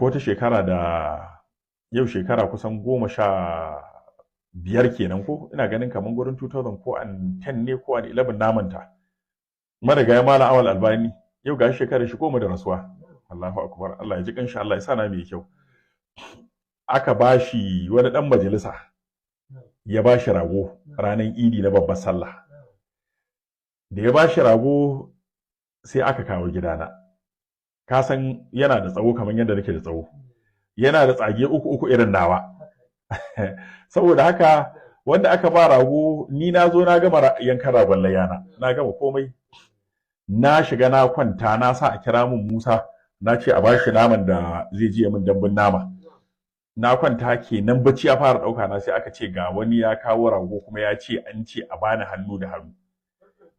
akwai wata shekara da yau shekara kusan 15 kenan ko ina ganin kamar gurin 2000 ko an 10 ne ko an 11 namanta marigayi Malam Awal Albani yau ga shekarar shi 10 da rasuwa. Allahu akbar, Allah ya ji kanshi, Allah ya sa na mai kyau. Aka bashi wani dan majalisa ya bashi rago ranar Idi na babbar sallah. Da ya bashi rago sai aka kawo gidana. Ka san yana da tsawo kamar yadda nake da tsawo. Yana da tsage uku irin nawa. Saboda haka wanda aka ba rago ni na zo na gama yankan ragon layana, na gama komai. Na shiga na kwanta na sa a kira min Musa na ce a bashi naman da zai je min dambun nama. Na kwanta kenan bacci ya fara dauka na sai aka ce ga wani ya kawo rago kuma ya ce an ce a bani hannu da hannu.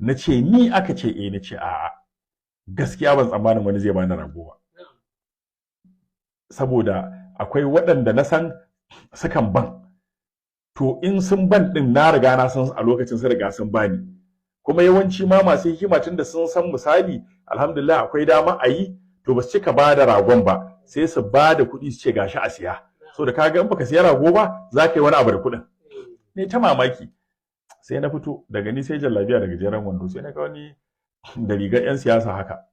Na ce ni aka ce na ce a'a. Gaskiya ban tsammanin wani zai bani rago ba. Saboda akwai waɗanda na san sukan ban. To in sun ban din na riga na san a lokacin sun riga sun bani. Kuma yawanci ma masu hikima tun da sun san misali alhamdulillah akwai dama a yi to ba su cika ba da ragon ba sai su ba da kuɗi su ce gashi a siya. So da kaga in baka siya rago ba za ka yi wani abu da kuɗin. Ne ta mamaki. Sai na fito daga ni sai jallabiya daga jeren wando sai na ga wani da rigar 'yan siyasa haka.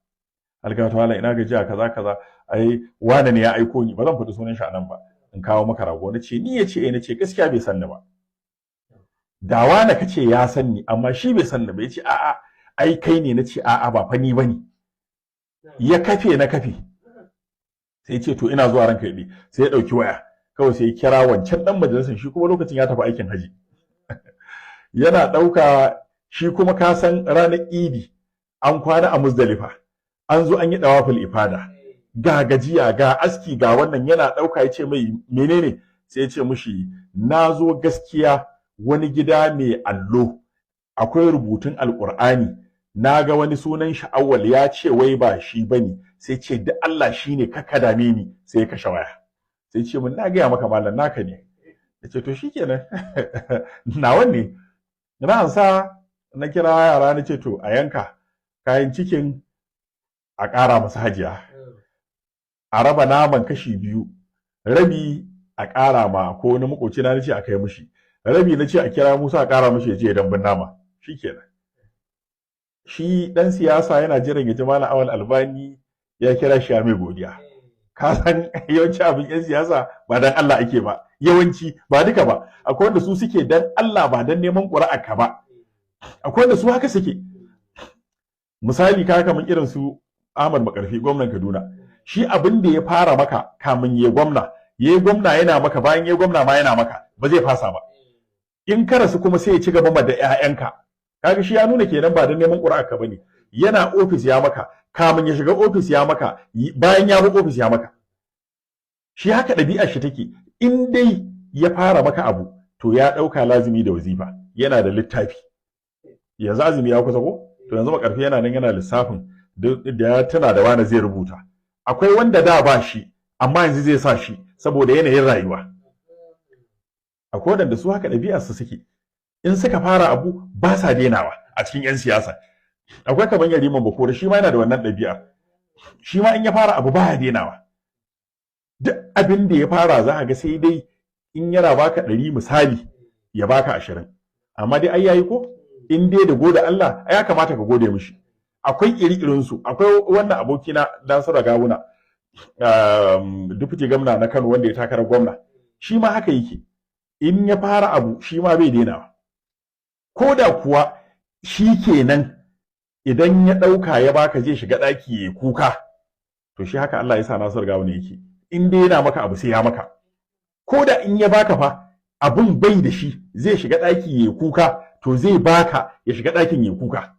Algata wala ina gajiya kaza ai wane ne ya aiko ni ba zan faɗi sunan shi a nan ba in kawo maka rago. Na ce ni ya ce na ce gaskiya bai san ni ba. Da wane kace ya san ni amma shi bai san ni ba, ya ce a'a ai kai ne. Na ce a'a ba fa ni bane. Ya kafe na kafe sai ce to ina zuwa ranka yaɗe sai ya ɗauki waya kawai sai ya kira wancan ɗan majalisar shi kuma lokacin ya tafi aikin haji. Yana ɗauka shi kuma ka san ranar Idi an kwana a Muzdalifa an zo an yi ɗawaful ifada ga gajiya ga aski ga wannan yana ɗauka ya ce mai menene sai ya ce mushi na zo gaskiya wani gida mai allo akwai rubutun alƙur'ani na ga wani sunan shi Awwal ya ce wai ba shi bane sai ce da Allah shine ka dame ni sai ya kashe waya sai ce mun na gaya maka mallan naka ne yace to shikenan nawan ne na ansa na kira yara na ce to a yanka kayan cikin a ƙara masa hajiya a raba naman kashi biyu rabi a ƙara ma ko wani makoci na ce a kai mishi rabi na ce a kira Musa a ƙara mishi ya je dambun nama shikenan. Shi dan siyasa yana jiran ya ji Malam Awal Albani ya kira shi mai godiya. Ka san yawanci abin yan siyasa ba dan Allah ake ba, yawanci ba duka ba. Akwai wanda su suke dan Allah ba dan neman ƙuri'a ba. Akwai wanda su haka suke. Misali ka kamar irin su Ahmad Makarfi gwamnan Kaduna. Shi abin da ya fara maka kamin ya gwamna yana maka bayan ya gwamna ma yana maka ba zai fasa ba. In ka rasu kuma sai ya ci gaba da 'ya'yanka. Kaga shi ya nuna kenan ba don neman ƙuri'a bane. Yana ofis ya maka, kamin ya shiga ofis ya maka, bayan ya bar ofis ya maka. Shi haka ɗabi'ar shi take. In dai ya fara maka abu, to ya ɗauka lazimi da wazifa. Yana da littafi. Yanzu azumi ya kusa ko? To yanzu Makarfi yana nan yana lissafin da ya tana da wani zai rubuta. Akwai wanda da ba shi, amma yanzu zai sa shi saboda yanayin rayuwa. Akwai wanda su haka ɗabi'ar su suke. In suka fara abu ba sa denawa a cikin 'yan siyasa. Akwai kamar Yariman Bakore shi ma yana da wannan ɗabi'ar. Shi ma in ya fara abu ba ya denawa. Duk abin da ya fara za a ga sai dai in yana baka 100 misali ya baka 20. Amma dai ai yayi ko? In dai da gode Allah ai ya kamata ka gode mishi. Akwai iri-irin su. Akwai wannan abokina Nasiru Gawuna deputy gwamna na Kano wanda ya takarar gwamna. Shi ma haka yake. In ya fara abu shi ma bai denawa. Ko da kuwa shi kenan idan ya ɗauka ya baka zai shiga ɗaki ya kuka to shi haka Allah ya sa Nasiru Gawuna yake. In dai yana maka abu sai ya maka. Ko da in ya baka fa abun bai da shi zai shiga ɗaki ya kuka to zai baka ya shiga ɗakin ya kuka.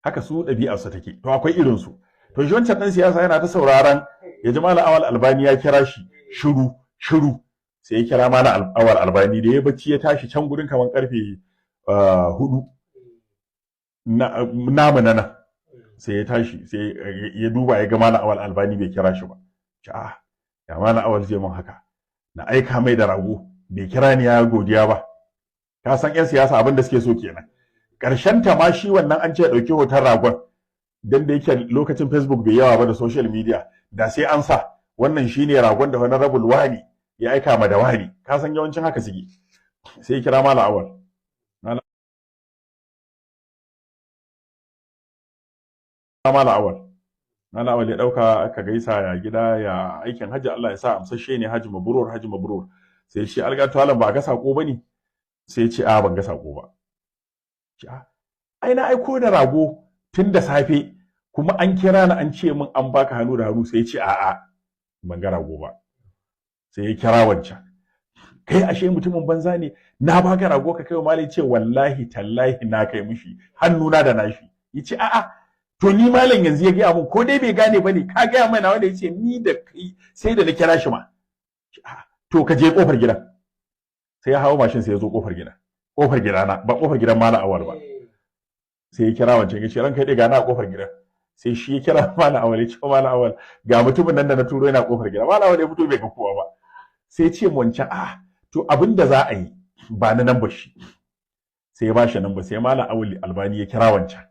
Haka su ɗabi'arsa take. To akwai irin su. To shi wancan ɗan siyasa yana ta sauraron ya ji Malam Awal Albani ya kira shi shiru sai ya kira Malam Awal Albani da ya bacci ya tashi can gurin kamar karfe 4 namu nan sai ya tashi sai ya duba ya ga Malam Awal Albani bai kira shi ba. Ya Malam Awal zai mun haka na aika mai da rago bai kira ni ya godiya ba. Ka san 'yan siyasa abin da suke so kenan. Ƙarshen ta ma shi wannan an ce ya ɗauki hoton ragon dan da yake lokacin Facebook bai yawa ba da social media da sai an sa wannan shine ragon da wani rabul wani ya aika ma da wani, ka san yawancin haka suke. Sai ya kira Malam Awal. Malam Awal ya dauka, aka gaisa ya gida ya aikin hajji, Allah ya sa amsashe ne, haji mabrur haji mabrur. Sai ya ce algatu alam ba ga sako bane? Sai ya ce a ban ga sako ba. Ai na aiko da rago tun da safe kuma an kira ni an ce min an baka hannu da hannu. Sai ya ce a'a ban ga rago ba. Sai ya kira wancan, kai ashe mutumin banza ne, na baka rago ka kai wa malai. Ce wallahi tallahi na kai mishi hannuna da nashi. Yace a'a to ni malam yanzu ya gaya mun, ko dai bai gane bane, ka gaya mai na wanda yace ni da kai sai da na kira shi ma. To ka je kofar gidan. Sai ya hawo mashin sai ya zo kofar gidan. Kofar gidana ba kofar gidan Malam Awal ba. Sai ya kira wancan ya ce ranka dai ga na kofar gidan. Sai shi ya kira Malam Awal ya ce Malam Awal ga mutumin nan da na turo yana kofar gidan. Malam Awal ya fito bai ga kowa ba. Sai ya ce mu wancan to abin da za a yi ba na nan ba shi. Sai ya ba shi nan ba. Sai Malam Awal Albani ya kira wancan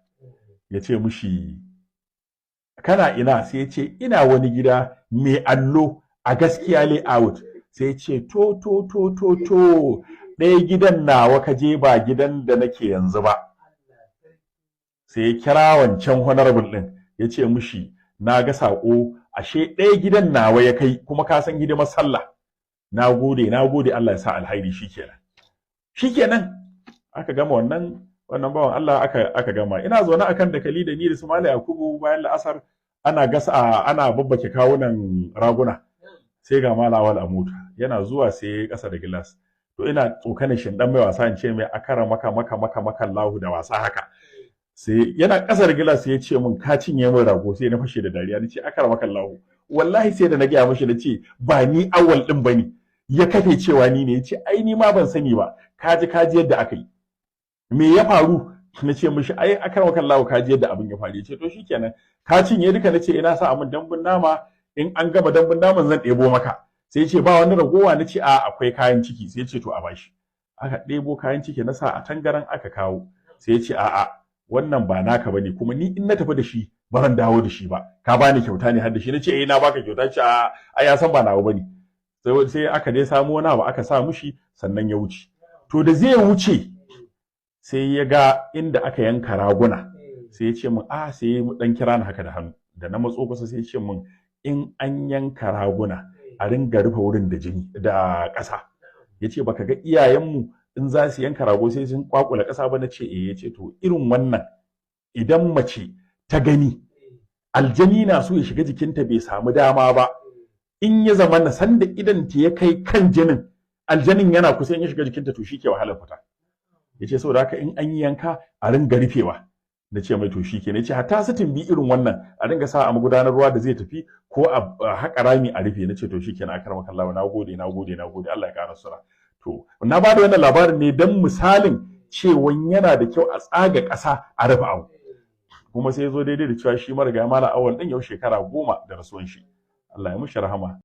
ya ce mushi kana ina? Sai ya ce ina wani gida mai allo a gaskiya layout. Sai ya ce to ɗaya gidan nawa ka je ba gidan da nake yanzu ba. Sai ya kira wancan honorable din ya ce mushi na ga sako, ashe ɗaya gidan nawa ya kai, kuma ka san hidimar sallah. Na gode Allah ya sa alhairi. Shikenan aka gama wannan bawan Allah aka gama. Ina zaune akan dakali da ni da su Malam Yakubu bayan la'asar ana babbake kawunan raguna. Sai ga Malam Awal a mota yana zuwa sai ya kasa da gilas. To ina tsokanin shin dan mai wasa in ce mai akara maka Allahu da wasa haka. Sai yana kasa da gilas sai ya ce min ka cinye min rago. Sai na fashe da dariya nace akara maka Allahu. Wallahi sai da na gaya mishi nace ba ni Awal din bane. Ya kafe cewa ni ne. Yace ai ni ma ban sani ba. Kaji yadda aka yi. Me ya faru? Na ce mishi ai akara maka Allahu kaji yadda abin ya faru. Yace to shikenan ka cinye duka. Nace ina sa amin dambun nama, in an gama dambun naman zan ɗebo maka. Sai ya ce ba wani ragowa. Na ce a akwai kayan ciki. Sai ya ce to a bashi. Aka ɗebo kayan ciki na sa a tangaran aka kawo. Sai ya ce a'a wannan ba naka bane, kuma ni in na tafi da shi ba zan dawo da shi ba, ka bani kyauta ne har da shi. Na ce na baka kyauta. Ce a ya san ba nawa bane. Sai aka dai samu wani abu aka sa mushi sannan ya wuce. To da zai wuce sai ya ga inda aka yanka raguna. Sai ya ce min sai ya dan kira ni haka da hannu. Da na matso kusa sai ya ce min in an yanka raguna a ringa rufe wurin da jini da ƙasa. Ya ce baka ga iyayenmu in za su yanka rago sai sun kwakula ƙasa ba? Na ce ya ce to irin wannan idan mace ta gani aljani na so ya shiga jikinta bai samu dama ba, in ya zama na sanda idan ta ya kai kan jinin, aljanin yana kusa in ya shiga jikinta to shi ke wahalar fita. Ya ce saboda haka in an yi yanka a ringa rufewa. Na ce mai to shi ke. Na ce hatta su tumbi irin wannan a ringa sa a magudanar ruwa da zai tafi ko a haƙa rami a rufe. Na ce to shi ke na akar maka Allah, na gode Allah ya ƙara sura. To na ba da wannan labarin ne don misalin cewa yana da kyau a tsaga ƙasa a rufe abu. Kuma sai ya zo daidai da cewa shi marigayi Malam Awal ɗin yau shekara 10 da rasuwan shi. Allah ya mushi rahama.